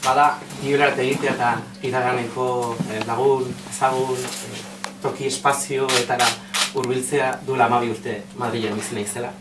bada biolarte egitea eta iraganeko lagun, ezagun, toki espazio etara hurbiltzea duela 12 urte Madrilen bizi naizela.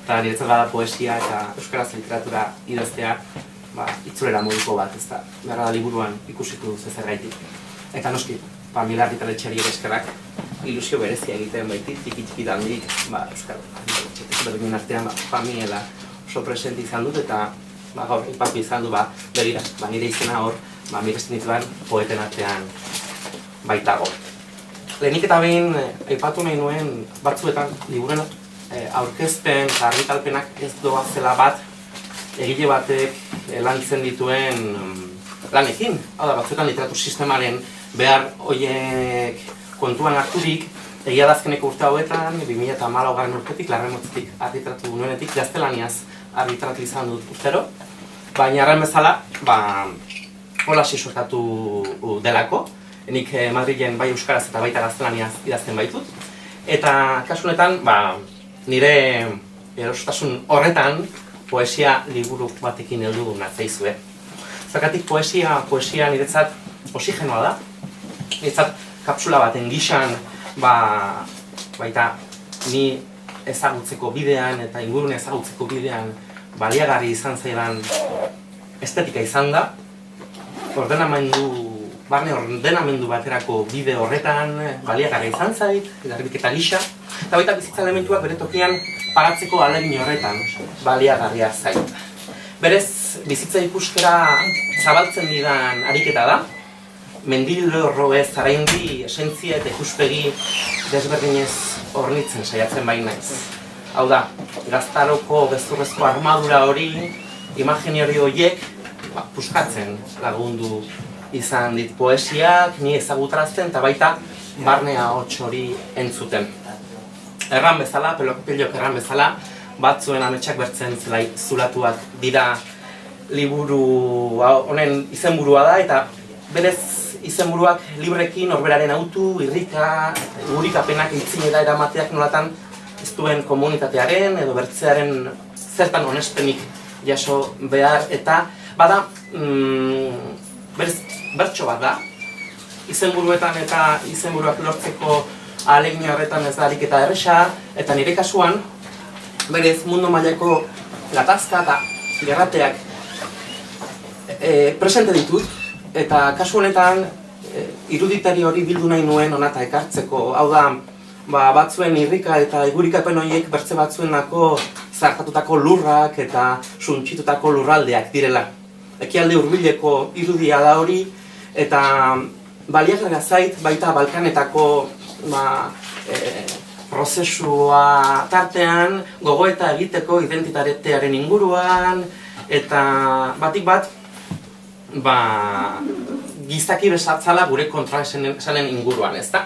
Eta niretzat bada poesia eta euskaraz literatura idaztea itzulera moduko bat, ez da, behar da liburuan ikusitu zezergaitik. Eta noski, Mil argitaletxeari eskerrak ilusio berezia egiten baitit, txiki da handik, euskara berdinen artean familiela oso presente izan dut eta gaur ipatu izan du, begira, nire izena hor, miresten dituan poeten artean baitago. Lehenik eta behin, aipatu nahi nuen batzuetan liburuan aurkezpen eta argitalpenak ez doa zela bat egile batek lantzen dituen lanekin. Hau da, batzuetan literatur sistemaren behar horiek kontuan harturik, egia da azkeneko urte hauetan, 2014 urtetik, larremotzetik argitratu nuenetik, gaztelaniaz argitratu izan dut urtero. Baina arren bezala, hola suertatu delako. Nik Madrilen bai euskaraz eta baita gaztelaniaz idazten baitut. Eta kasunetan, nire erosotasun horretan, poesia liburu batekin heldu natzaizue. Zergatik poesia niretzat oxigenoa da. Niretzat kapsula baten gixan, baita ni ezagutzeko bidean eta ingurune ezagutzeko bidean baliagarri izan zaidan estetika izan da. Barne ordenamendu baterako bide horretan baliagarri izan zait, garbiketa gisa. Eta baita bizitza elementuak bere tokian paratzeko ahalegin horretan baliagarria zait. Berez, bizitza ikuskera zabaltzen didan ariketa da. Mendilorroez zaraindi esentzia eta ikuspegi desberdinez hornitzen saiatzen bai naiz. Hau da, gaztaroko gezurrezko armadura hori, imaginiari horiek puskatzen lagundu izan dit poesiak, ni ezagutarazten eta baita barnea hots hori entzuten. Erran bezala, pelok erran bezala, batzuen ametsak bertzen zelai zulatuak dira liburu honen izenburua da eta berez izenburuak librekin horberaren autu, irrika, gurikapenak itzinera eramateak nolatan ez duen komunitatearen edo bertzearen zertan onespenik jaso behar eta bada berez bertso bat da. Izenburuetan eta izenburuak lortzeko ahalegin horretan ez da ariketa erresa eta nire kasuan berez mundu mailako gatazka eta gerrateak presente ditut eta kasu honetan iruditari hori bildu nahi nuen onata ekartzeko. Hau da, batzuen irrika eta igurikapen horiek bertze batzuenako zartatutako lurrak eta suntsitutako lurraldeak direla. Ekialde hurbileko irudia da hori eta baliagarria zait baita Balkanetako prozesua tartean gogoeta egiteko identitatearen inguruan eta batik bat gizaki besatzala gure kontraesanen inguruan, ezta?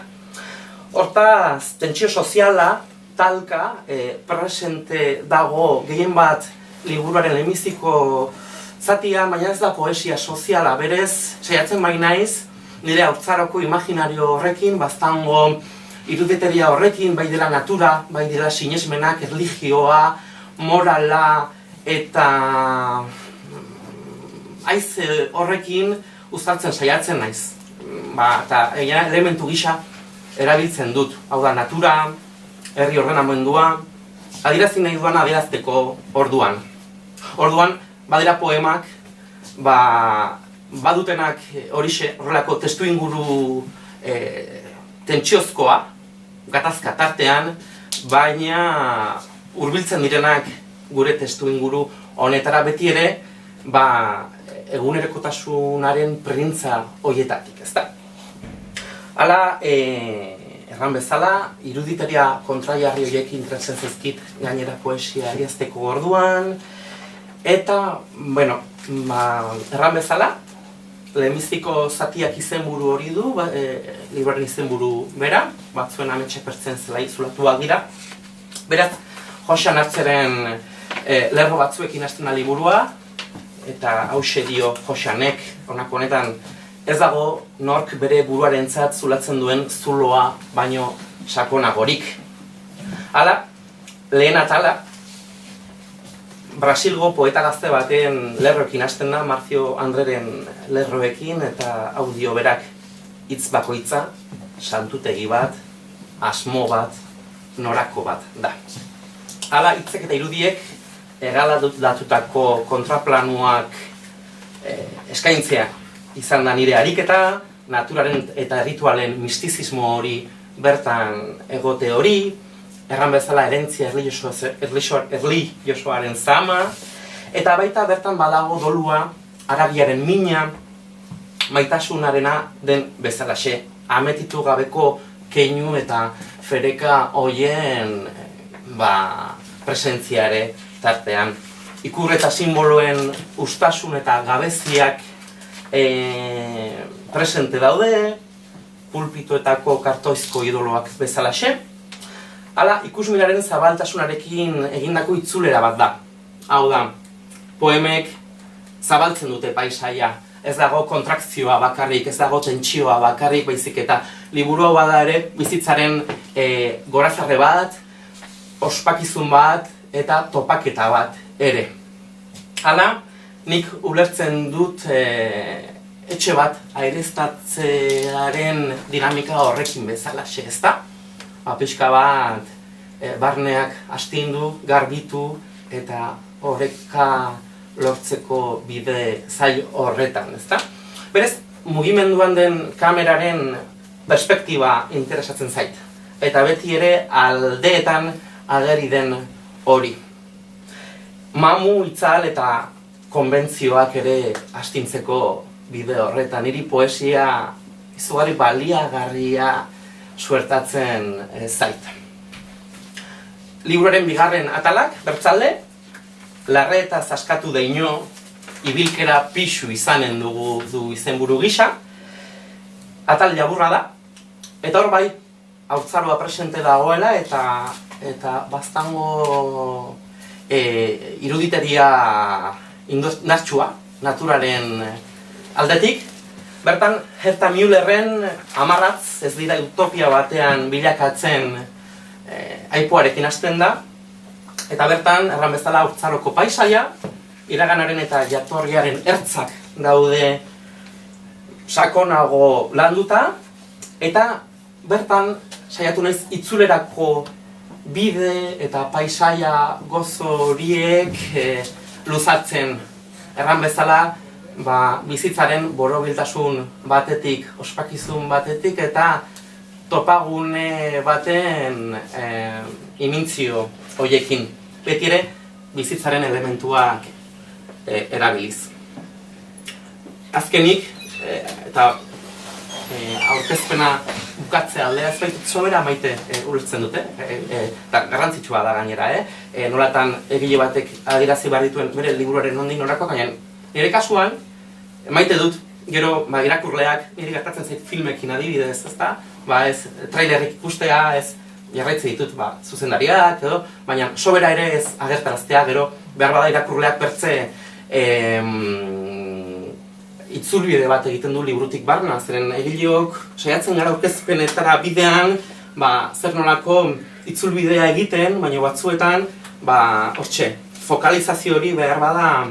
Hortaz, tentsio soziala, talka, presente dago gehien bat liburuaren lehenbiziko zatia, baina ez da poesia soziala, berez, saiatzen bai naiz, nire haurtzaroko imaginario horrekin, baztango iruditeria horrekin, bai dela natura, bai dela sinesmenak, erlijioa, morala eta haize horrekin uztartzen saiatzen naiz. Eta elementu gisa erabiltzen dut. Hau da, natura, herri ordenamendua, adierazi nahi duan adierazteko orduan. Orduan, badira poemak, badutenak horixe horrelako testu inguru tentsiozkoa, gatazka tartean, baina hurbiltzen direnak gure testu inguru honetara beti ere, egunerokotasunaren printza horietatik, ezta? Hala, erran bezala, iruditeria kontraiarri horiek interesatzen zaizkit gainera poesia idazteko orduan, eta, erran bezala, lehenbiziko zatiak izenburu hori du, liburuaren izenburu bera, batzuen ametsak bertzen zelai zulatuak dira. Beraz, Joxan Hartzeren lerro batzuekin hasten da liburua, eta hauxe dio Joxanek, honako honetan, ez dago nork bere buruarentzat zulatzen duen zuloa baino sakonagorik. Hala, lehen atala, Brasilgo poeta gazte baten lerroekin hasten da, Marcio Andreren lerroekin, eta audio berak hitz bakoitza, santutegi bat, asmo bat, norako bat da. Hala, hitzek eta irudiek eraldatutako kontraplanuak eskaintzea izan da nire ariketa, naturaren eta erritualen mistizismo hori bertan egote hori, erran bezala herentzia erlijiosoaren zama, eta baita bertan badago dolua, haragiaren mina, maitasunarena den bezalaxe, ametitu gabeko keinu eta fereka hoien presentziare tartean. Ikur eta simboloen ustasun eta gabeziak presente daude, pulpitoetako kartoizko idoloak bezalaxe. Hala, ikusminaren zabaltasunarekin egindako itzulera bat da. Hau da, poemek zabaltzen dute paisaia. Ez dago kontrakzioa bakarrik, ez dago tentsioa bakarrik, baizik eta liburu hau bada ere bizitzaren gorazarre bat, ospakizun bat eta topaketa bat ere. Hala, nik ulertzen dut etxe bat aireztatzearen dinamika horrekin bezalaxe, ezta? Pixka bat barneak astindu, garbitu eta oreka lortzeko bide zail horretan, ezta? Berez, mugimenduan den kameraren perspektiba interesatzen zait. Eta beti ere aldeetan ageri den hori. Mamu, itzal eta konbentzioak ere astintzeko bide horretan. Niri poesia izugarri baliagarria suertatzen zait. Liburuaren bigarren atalak, bertzalde, larre eta zaskatu deino, ibilkera pixu izanen du izenburu gisa. Atal laburra da, eta hor bai, haurtzaroa presente dagoela eta baztango iruditeria indartsua, naturaren aldetik. Bertan, Herta Müllerren amarratz, ez dira utopia batean bilakatzen aipuarekin hasten da. Eta bertan, erran bezala haurtzaroko paisaia, iraganaren eta jatorriaren ertzak daude sakonago landuta. Eta bertan, saiatu naiz itzulerako bide eta paisaia gozo horiek luzatzen. Erran bezala, bizitzaren borobiltasun batetik, ospakizun batetik eta topagune baten imintzio horiekin. Beti ere, bizitzaren elementuak erabiliz. Azkenik, eta aurkezpena bukatze aldea ez baitut sobera maite ulertzen dute, eta garrantzitsua da gainera, nolatan egile batek adierazi behar dituen bere liburuaren nondik norako, gaina nire kasuan, maite dut, gero irakurleak niri gertatzen zait filmekin adibidez, ezta? Ez trailerrik ikustea, ez jarraitze ditut zuzendariak, baina sobera ere ez agertaraztea, gero behar bada irakurleak bertze itzulbide bat egiten du liburutik barna, zeren egileok saiatzen gara aurkezpenetara bidean, zer nolako itzulbidea egiten, baina batzuetan, hortxe, fokalizazio hori behar bada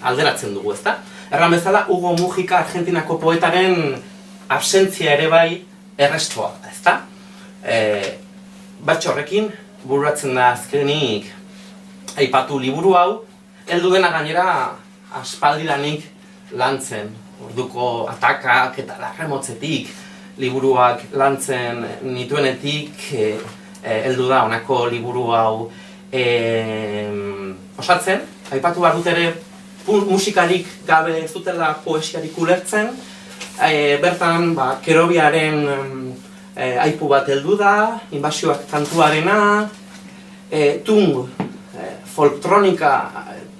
alderatzen dugu, ezta? Erran bezala, Hugo Mujica Argentinako poetaren absentzia ere bai errestoa, ezta? Bertso horrekin, bururatzen da azkenik aipatu liburu hau, heldu dena gainera aspaldidanik lantzen, orduko atakak eta larremotzetik liburuak lantzen nituenetik heldu da honako liburu hau osatzen. Aipatu behar dut ere musikarik gabe ez dutela poesiarik ulertzen. Bertan Kerobiaren aipu bat heldu da, inbasioak kantuarena, Tung folktronika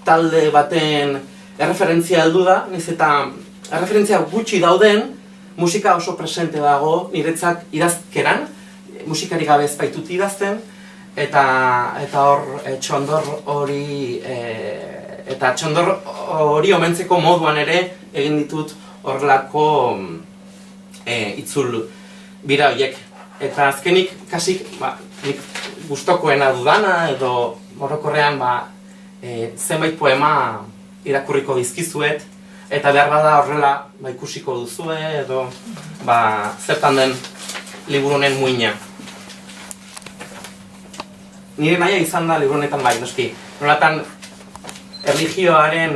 talde baten erreferentzia heldu da, niz eta erreferentzia gutxi dauden, musika oso presente dago niretzat idazkeran, musikari gabe ez baitut idazten, eta hor txondor hori omentzeko moduan ere egin ditut horrelako itzul bira horiek. Eta azkenik, kasik, nik gustokoena dudana edo orokorrean zenbait poema irakurriko dizkizuet eta behar bada horrela ikusiko duzue edo zertan den liburu honen muina. Nire nahia izan da liburu honetan noski. Nolatan erlijioaren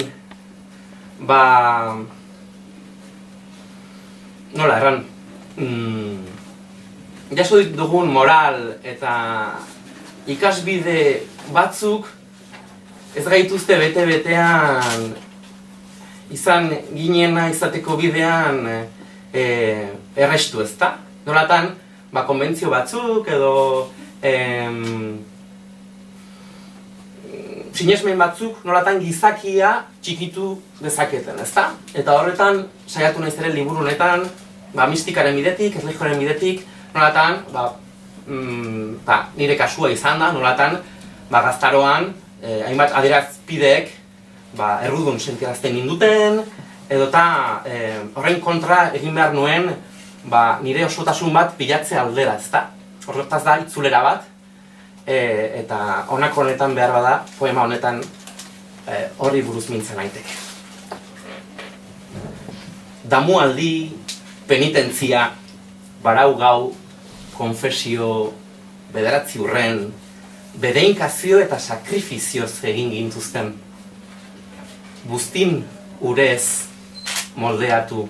nola erran jaso dugun moral eta ikasbide batzuk ez gaituzte bete-betean izan ginena izateko bidean errestu, ezta? Nolatan, konbentzio batzuk edo sinesmen batzuk nolatan gizakia txikitu dezaketen, ezta? Eta horretan, saiatu naiz ere liburu honetan, mistikaren bidetik, erlijioaren bidetik, nolatan, nire kasua izan da, nolatan, gaztaroan, hainbat adierazpideek errudun sentiarazten ninduten, edota horren kontra egin behar nuen nire osotasun bat bilatze aldera, ezta? Horretaz da, itzulera bat, eta honako honetan behar bada, poema honetan horri buruz mintzen naiteke. Damualdi, penitentzia, barau gau, konfesio, bederatzi urren, bedeinkazio eta sakrifizioz egin gintuzten. Buztin urez moldeatu.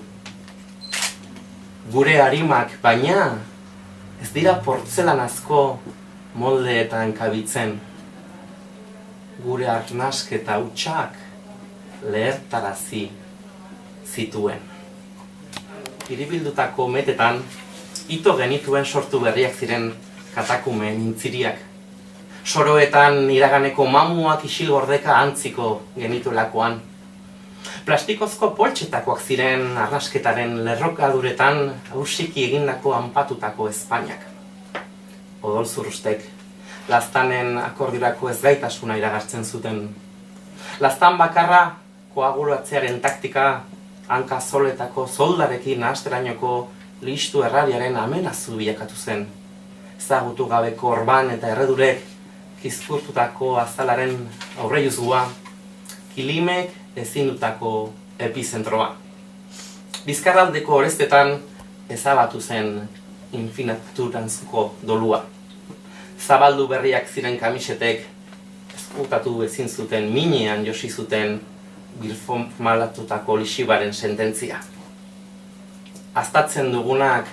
Gure harimak baina ez dira portzelanazko moldeetan kabitzen. Gure arnasketa hutsak lehertarazi zituen. Hiribildutako metetan ito genituen sortu berriak ziren katakume nintziriak. Soroetan iraganeko mamuak isilgordeka antziko genituelakoan. Plastikozko poltsetakoak ziren arnasketaren lerrokaduretan hausiki egindako anpatutako ezpainak. Odol zurrustek, laztanen akordiorako ezgaitasuna iragartzen zuten. Laztan bakarra koagulatzearen taktika hanka zoletako zoldarekin nahasterainoko listu errariaren amenazu bilakatu zen. Ezagutu gabeko orban eta erredurek kizkurtutako azalaren aurreiuzgua, kilimek ezindutako epizentroa. Bizkarraldeko oreztetan ezabatu zen infinituranzko dolua. Zabaldu berriak ziren kamisetek ezkutatu ezin zuten minean josi zuten birformalatutako lixibaren sententzia. Aztatzen dugunak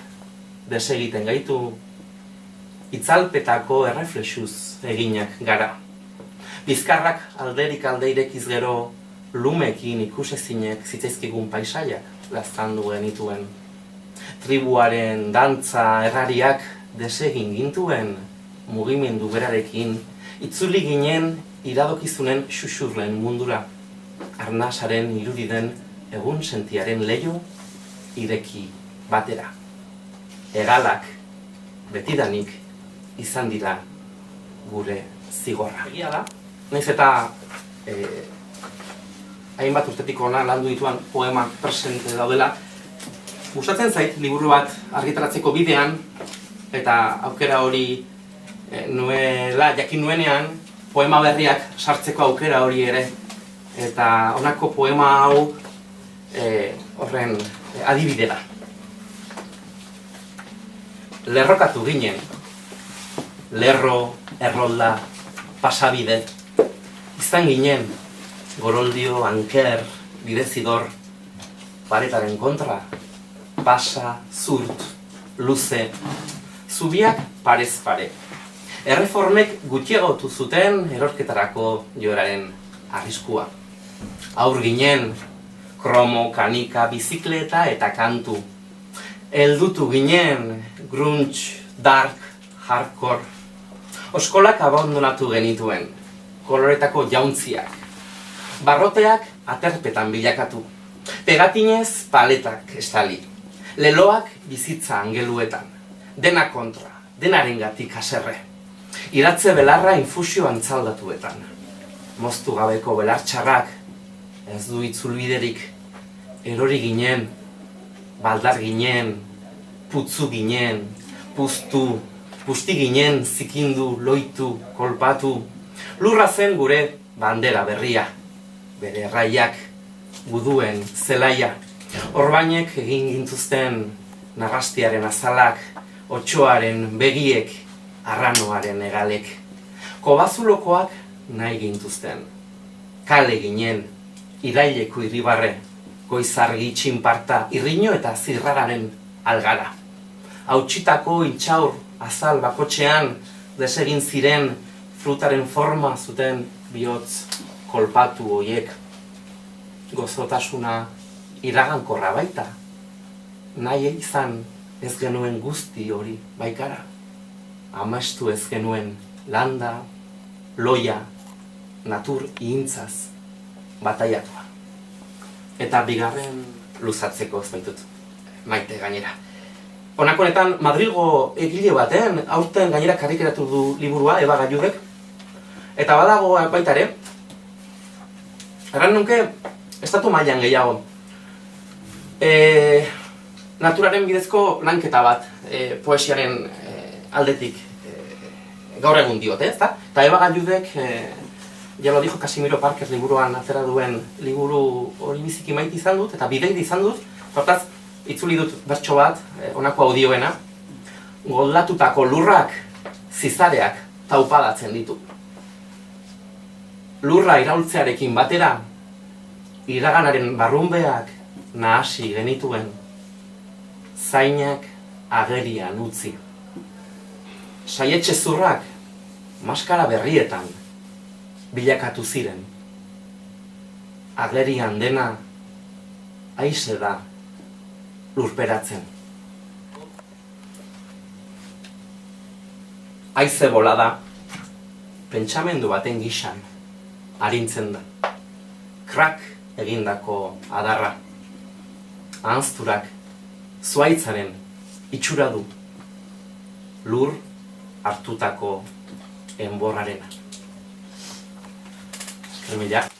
desegiten gaitu, itzalpetako erreflexuz eginak gara. Bizkarrak alderik alde irekiz gero, lumekin ikusezinek zitzaizkigun paisaiak laztandu genituen. Tribuaren dantza errariak desegin gintuen mugimendu berarekin, itzuli ginen iradokizunen xuxurlen mundura. Arnasaren irudiden egun sentiaren leiho ireki batera. Hegalak betidanik izan dira gure zigorra. Egia da, nahiz eta hainbat urtetik hona landu dituan poemak presente daudela, gustatzen zait liburu bat argitaratzeko bidean eta aukera hori nuela jakin nuenean poema berriak sartzeko aukera hori ere, eta honako poema hau horren adibide da. Lerrokatu ginen, lerro, errolda, pasabide, izan ginen, goroldio, anker, bidezidor, paretaren kontra, pasa, zurt, luze, zubiak parez pare. Erreformek gutxiagotu zuten erorketarako joeraren arriskua. Aur ginen, kromo, kanika, bizikleta eta kantu. Heldutu ginen, grunge, dark, hardcore. Oskolak abandonatu genituen, koloretako jauntziak. Barroteak aterpetan bilakatu. Pegatinez paletak estali. Leloak bizitza angeluetan. Dena kontra, denarengatik haserre. Iratze belarra infusio antzaldatuetan. Moztu gabeko belartxarrak, ez du itzulbiderik. Erori ginen, baldar ginen, putzu ginen, puztu, busti ginen, zikindu, loitu, kolpatu. Lurra zen gure bandera berria, bere erraiak, guduen zelaia. Orbainek egin gintuzten narrastiaren azalak, otxoaren begiek, arranoaren egalek. Kobazulokoak nahi gintuzten. Kale ginen, iraileko irribarre, goizargi txinparta, irriño eta zirrararen algara. Hautsitako intxaur azal bakotxean desegin ziren frutaren forma zuten bihotz kolpatu hoiek. Gozotasuna iragankorra baita. Nahi izan ez genuen guzti hori baikara. Amastu ez genuen landa, loia, natur ihintzaz bataiatua. Eta bigarren luzatzeko ez baitut, maite gainera. Honako honetan Madrilgo egile baten aurten gainera karrikeratu du liburua, Eba Galludek. Eta badago baita ere, erran nunke, estatu mailan gehiago. Naturaren bidezko lanketa bat, poesiaren aldetik gaur egun diote, ezta? Eta Eba Galludek, ja lo dijo Casimiro Parker liburuan atera duen liburu hori biziki maite izan dut, eta bideide izan dut, hortaz, itzuli dut bertso bat, honako audioena, goldatutako lurrak zizareak taupadatzen ditu. Lurra iraultzearekin batera, iraganaren barrunbeak nahasi genituen, zainak agerian utzi. Saietxe zurrak maskara berrietan bilakatu ziren. Agerian dena haize da lurperatzen. Haize bolada pentsamendu baten gisan arintzen da. Krak egindako adarra. Ahanzturak zuaitzaren itxura du. Lur hartutako enborrarena. Eskermila.